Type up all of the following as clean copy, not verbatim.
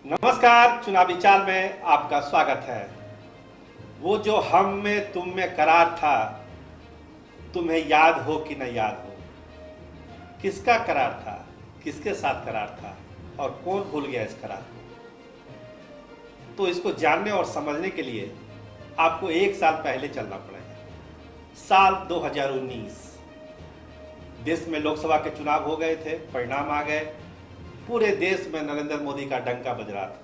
नमस्कार, चुनावी चाल में आपका स्वागत है। वो जो हम में तुम में करार था, तुम्हें याद हो कि न याद हो? किसका करार था, किसके साथ करार था और कौन भूल गया इस करार को? तो इसको जानने और समझने के लिए आपको एक साल पहले चलना पड़ेगा। साल 2019। देश में लोकसभा के चुनाव हो गए थे, परिणाम आ गए। पूरे देश में नरेंद्र मोदी का डंका बज रहा था,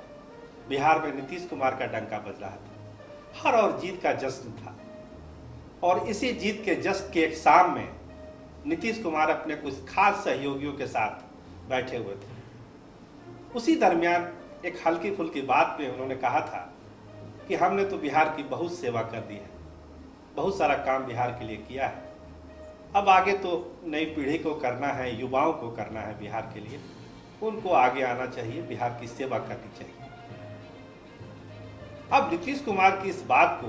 बिहार में नीतीश कुमार का डंका बज रहा था। हर और जीत का जश्न था और इसी जीत के जश्न के एक शाम में नीतीश कुमार अपने कुछ खास सहयोगियों के साथ बैठे हुए थे। उसी दरमियान एक हल्की फुल्की बात में उन्होंने कहा था कि हमने तो बिहार की बहुत सेवा कर दी है, बहुत सारा काम बिहार के लिए किया है, अब आगे तो नई पीढ़ी को करना है, युवाओं को करना है बिहार के लिए, उनको आगे आना चाहिए, बिहार की सेवा करनी चाहिए। अब नीतीश कुमार की इस बात को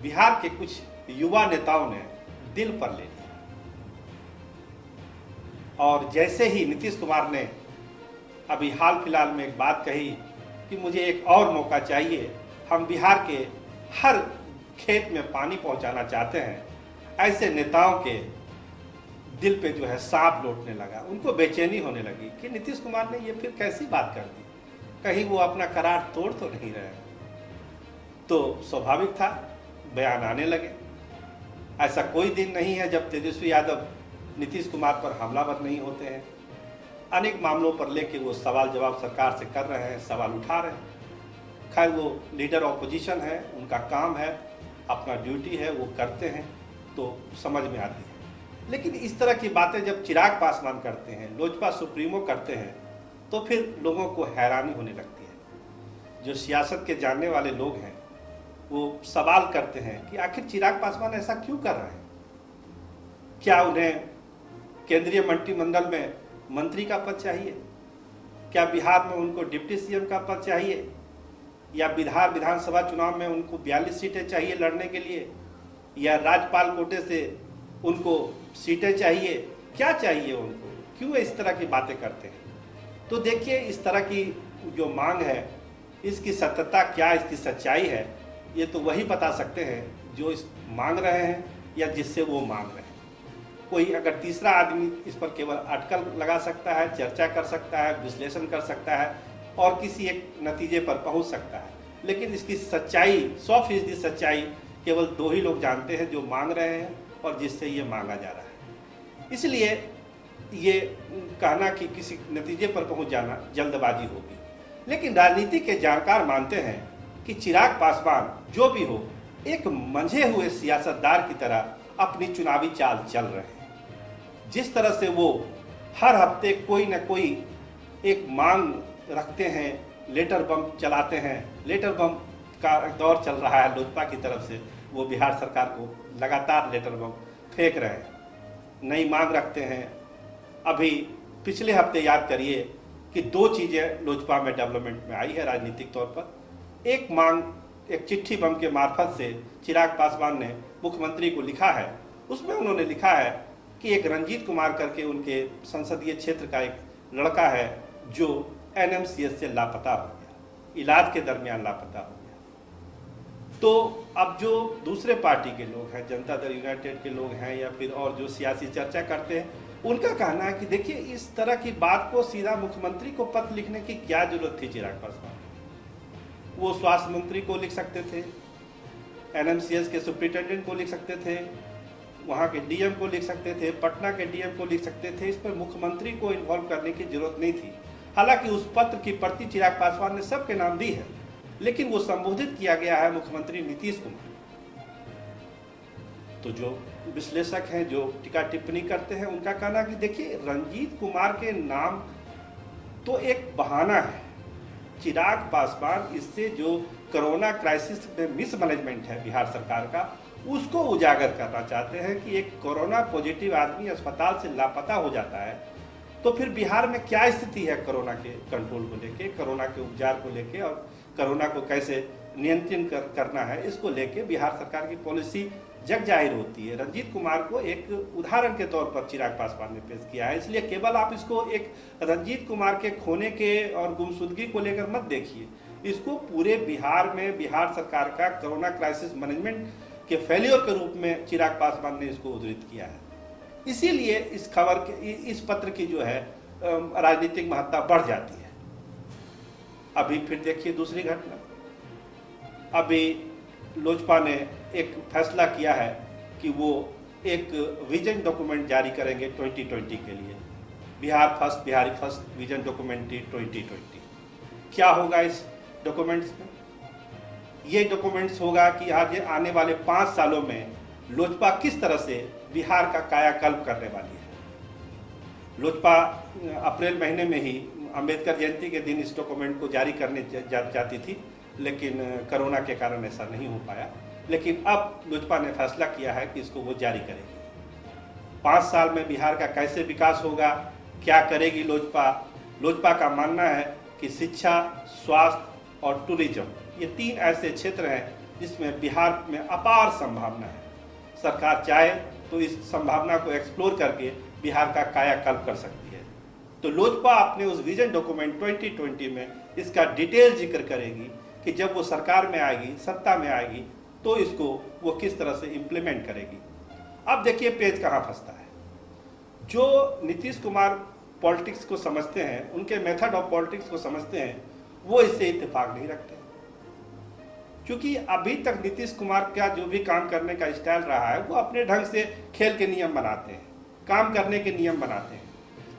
बिहार के कुछ युवा नेताओं ने दिल पर ले लिया और जैसे ही नीतीश कुमार ने अभी हाल फिलहाल में एक बात कही कि मुझे एक और मौका चाहिए, हम बिहार के हर खेत में पानी पहुंचाना चाहते हैं, ऐसे नेताओं के दिल पे जो है सांप लौटने लगा। उनको बेचैनी होने लगी कि नीतीश कुमार ने ये फिर कैसी बात कर दी, कहीं वो अपना करार तोड़ तो नहीं रहे। तो स्वाभाविक था, बयान आने लगे। ऐसा कोई दिन नहीं है जब तेजस्वी यादव नीतीश कुमार पर हमलावर नहीं होते हैं। अनेक मामलों पर लेके वो सवाल जवाब सरकार से कर रहे हैं, सवाल उठा रहे हैं। खैर, वो लीडर ऑपोजिशन है, उनका काम है, अपना ड्यूटी है, वो करते हैं तो समझ में आती है। लेकिन इस तरह की बातें जब चिराग पासवान करते हैं, लोजपा सुप्रीमो करते हैं, तो फिर लोगों को हैरानी होने लगती है। जो सियासत के जानने वाले लोग हैं वो सवाल करते हैं कि आखिर चिराग पासवान ऐसा क्यों कर रहे हैं? क्या उन्हें केंद्रीय मंत्रिमंडल में मंत्री का पद चाहिए? क्या बिहार में उनको डिप्टी सीएम का पद चाहिए? या बिहार विधानसभा चुनाव में उनको 42 सीटें चाहिए लड़ने के लिए? या राज्यपाल कोटे से उनको सीटें चाहिए? क्या चाहिए उनको? क्यों इस तरह की बातें करते हैं? तो देखिए, इस तरह की जो मांग है, इसकी सत्यता क्या, इसकी सच्चाई है, ये तो वही बता सकते हैं जो इस मांग रहे हैं या जिससे वो मांग रहे हैं। कोई अगर तीसरा आदमी इस पर केवल अटकल लगा सकता है, चर्चा कर सकता है, विश्लेषण कर सकता है और किसी एक नतीजे पर पहुंच सकता है, लेकिन इसकी सच्चाई, 100% सच्चाई केवल दो ही लोग जानते हैं, जो मांग रहे हैं और जिससे ये मांगा जा रहा है। इसलिए ये कहना कि किसी नतीजे पर पहुंच जाना जल्दबाजी होगी। लेकिन राजनीति के जानकार मानते हैं कि चिराग पासवान जो भी हो, एक मंझे हुए सियासतदार की तरह अपनी चुनावी चाल चल रहे हैं। जिस तरह से वो हर हफ्ते कोई न कोई एक मांग रखते हैं, लेटर बम चलाते हैं, लेटर बम का दौर चल रहा है लोजपा की तरफ से, वो बिहार सरकार को लगातार लेटर बम फेंक रहे हैं, नई मांग रखते हैं। अभी पिछले हफ्ते याद करिए कि दो चीज़ें लोजपा में डेवलपमेंट में आई है राजनीतिक तौर पर। एक मांग, एक चिट्ठी बम के मार्फत से चिराग पासवान ने मुख्यमंत्री को लिखा है। उसमें उन्होंने लिखा है कि एक रंजीत कुमार करके उनके संसदीय क्षेत्र का एक लड़का है जो NMCS से लापता हो गया, इलाज के दरमियान लापता हो गया। तो अब जो दूसरे पार्टी के लोग हैं, जनता दल यूनाइटेड के लोग हैं या फिर और जो सियासी चर्चा करते हैं, उनका कहना है कि देखिए, इस तरह की बात को सीधा मुख्यमंत्री को पत्र लिखने की क्या जरूरत थी चिराग पासवान? वो स्वास्थ्य मंत्री को लिख सकते थे, NMCS के सुप्रिंटेंडेंट को लिख सकते थे, वहाँ के DM को लिख सकते थे, पटना के DM को लिख सकते थे। इस पर मुख्यमंत्री को इन्वॉल्व करने की जरूरत नहीं थी। हालांकि उस पत्र की प्रति चिराग पासवान ने सबके नाम दी है, लेकिन वो संबोधित किया गया है मुख्यमंत्री नीतीश कुमार। तो जो विश्लेषक हैं, जो टीका टिप्पणी करते हैं, उनका कहना है कि देखिए, रंजीत कुमार के नाम तो एक बहाना है। चिराग पासवान इससे जो कोरोना क्राइसिस में मिसमैनेजमेंट है बिहार सरकार का, उसको उजागर करना चाहते हैं कि एक कोरोना पॉजिटिव आदमी अस्पताल से लापता हो जाता है तो फिर बिहार में क्या स्थिति है कोरोना के कंट्रोल को लेके, कोरोना के उपचार को लेके और कोरोना को कैसे नियंत्रण करना है, इसको लेके बिहार सरकार की पॉलिसी जग जाहिर होती है। रंजीत कुमार को एक उदाहरण के तौर पर चिराग पासवान ने पेश किया है, इसलिए केवल आप इसको एक रंजीत कुमार के खोने के और गुमशुदगी को लेकर मत देखिए, इसको पूरे बिहार में बिहार सरकार का कोरोना क्राइसिस मैनेजमेंट के फेलियर के रूप में चिराग पासवान ने इसको उद्धृत किया है। इसीलिए इस खबर के इस पत्र की जो है राजनीतिक महत्ता बढ़ जाती है। अभी फिर देखिए दूसरी घटना, अभी लोजपा ने एक फैसला किया है कि वो एक विजन डॉक्यूमेंट जारी करेंगे 2020 के लिए, Bihar first, Bihari first vision document 2020। क्या होगा इस डॉक्यूमेंट्स में? ये डॉक्यूमेंट्स होगा कि आज आने वाले 5 सालों में लोजपा किस तरह से बिहार का कायाकल्प करने वाली है। लोजपा अप्रैल महीने में ही अंबेडकर जयंती के दिन इस डॉक्यूमेंट को जारी करने जाती थी, लेकिन कोरोना के कारण ऐसा नहीं हो पाया। लेकिन अब लोजपा ने फैसला किया है कि इसको वो जारी करेगी। 5 साल में बिहार का कैसे विकास होगा, क्या करेगी लोजपा? लोजपा का मानना है कि शिक्षा, स्वास्थ्य और टूरिज्म, ये 3 ऐसे क्षेत्र हैं जिसमें बिहार में अपार संभावना है। सरकार चाहे तो इस संभावना को एक्सप्लोर करके बिहार का कायाकल्प कर सकती है। तो लोजपा अपने उस विजन डॉक्यूमेंट 2020 में इसका डिटेल जिक्र करेगी कि जब वो सरकार में आएगी, सत्ता में आएगी, तो इसको वो किस तरह से इम्प्लीमेंट करेगी। अब देखिए पेज कहाँ फंसता है। जो नीतीश कुमार पॉलिटिक्स को समझते हैं, उनके मेथड ऑफ पॉलिटिक्स को समझते हैं, वो इससे इत्तेफाक नहीं रखते, क्योंकि अभी तक नीतीश कुमार का जो भी काम करने का स्टाइल रहा है, वो अपने ढंग से खेल के नियम बनाते हैं, काम करने के नियम बनाते हैं।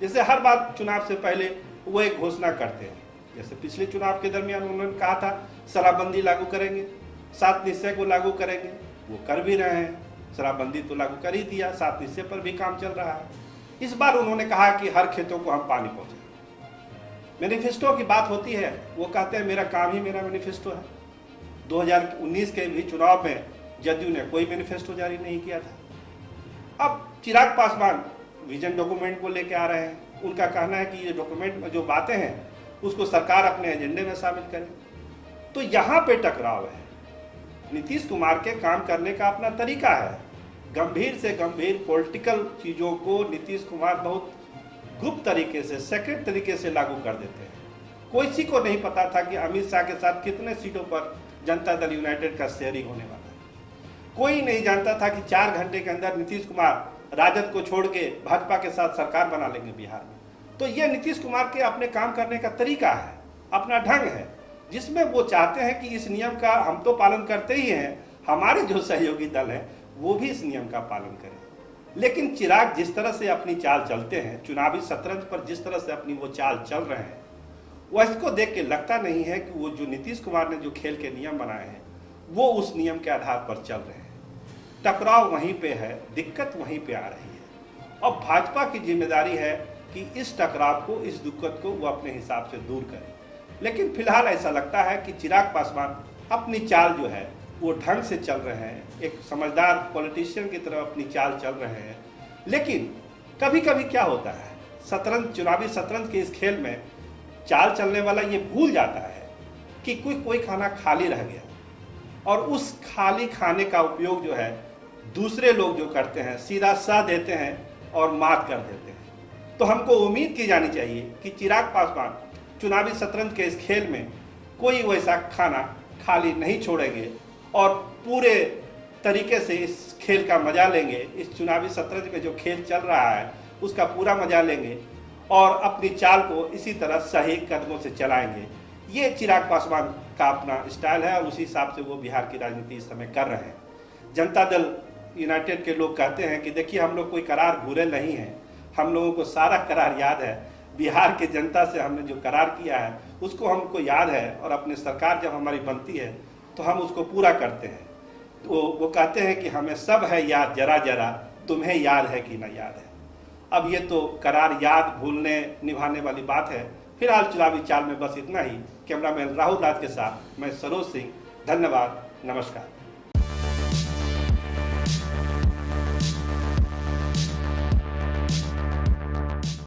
जैसे हर बार चुनाव से पहले वो एक घोषणा करते हैं, जैसे पिछले चुनाव के दरमियान उन्होंने कहा था शराबबंदी लागू करेंगे, 7 निश्चय को लागू करेंगे, वो कर भी रहे हैं। शराबबंदी तो लागू कर ही दिया, 7 निश्चय पर भी काम चल रहा है। इस बार उन्होंने कहा कि हर खेतों को हम पानी पहुंचाएं। मैनिफेस्टो की बात होती है, वो कहते हैं मेरा काम ही मेरा मैनिफेस्टो है। 2019 के भी चुनाव में जदयू ने कोई मैनिफेस्टो जारी नहीं किया था। अब चिराग पासवान विजन डॉक्यूमेंट को लेके आ रहे हैं। उनका कहना है कि ये डॉक्यूमेंट में जो बातें हैं उसको सरकार अपने एजेंडे में शामिल करे। तो यहाँ पे टकराव है। नीतीश कुमार के काम करने का अपना तरीका है। गंभीर से गंभीर पॉलिटिकल चीज़ों को नीतीश कुमार बहुत गुप्त तरीके से, सेक्रेट तरीके से लागू कर देते हैं। किसी को नहीं पता था कि अमित शाह के साथ कितने सीटों पर जनता दल यूनाइटेड का शेयरिंग होने वाला है। कोई नहीं जानता था कि 4 घंटे के अंदर नीतीश कुमार राजद को छोड़ के भाजपा के साथ सरकार बना लेंगे बिहार में। तो ये नीतीश कुमार के अपने काम करने का तरीका है, अपना ढंग है, जिसमें वो चाहते हैं कि इस नियम का हम तो पालन करते ही हैं, हमारे जो सहयोगी दल हैं वो भी इस नियम का पालन करें। लेकिन चिराग जिस तरह से अपनी चाल चलते हैं, चुनावी शतरंज पर जिस तरह से अपनी वो चाल चल रहे हैं, वो इसको देख के लगता नहीं है कि वो जो नीतीश कुमार ने जो खेल के नियम बनाए हैं वो उस नियम के आधार पर चल रहे हैं। टकराव वहीं पे है, दिक्कत वहीं पे आ रही है। और भाजपा की जिम्मेदारी है कि इस टकराव को, इस दिक्कत को वो अपने हिसाब से दूर करे। लेकिन फिलहाल ऐसा लगता है कि चिराग पासवान अपनी चाल जो है वो ढंग से चल रहे हैं, एक समझदार पॉलिटिशियन की तरह अपनी चाल चल रहे हैं। लेकिन कभी कभी क्या होता है, शतरंज, चुनावी शतरंज के इस खेल में चाल चलने वाला ये भूल जाता है कि कोई खाना खाली रह गया, और उस खाली खाने का उपयोग जो है दूसरे लोग जो करते हैं, सीधा सा देते हैं और मात कर देते हैं। तो हमको उम्मीद की जानी चाहिए कि चिराग पासवान चुनावी शतरंज के इस खेल में कोई वैसा खाना खाली नहीं छोड़ेंगे और पूरे तरीके से इस खेल का मजा लेंगे। इस चुनावी शतरंज में जो खेल चल रहा है उसका पूरा मजा लेंगे और अपनी चाल को इसी तरह सही कदमों से चलाएंगे। ये चिराग पासवान का अपना स्टाइल है और उसी हिसाब से वो बिहार की राजनीति इस समय कर रहे हैं। जनता दल यूनाइटेड के लोग कहते हैं कि देखिए हम लोग कोई करार भूले नहीं हैं, हम लोगों को सारा करार याद है। बिहार की जनता से हमने जो करार किया है उसको हमको याद है, और अपनी सरकार जब हमारी बनती है तो हम उसको पूरा करते हैं। तो वो कहते हैं कि हमें सब है याद जरा जरा, तुम्हें याद है कि ना याद है। अब ये तो करार याद भूलने निभाने वाली बात है। फिलहाल चुनावी चाल में बस इतना ही। कैमरामैन राहुल राज के साथ मैं सरोज सिंह, धन्यवाद, नमस्कार।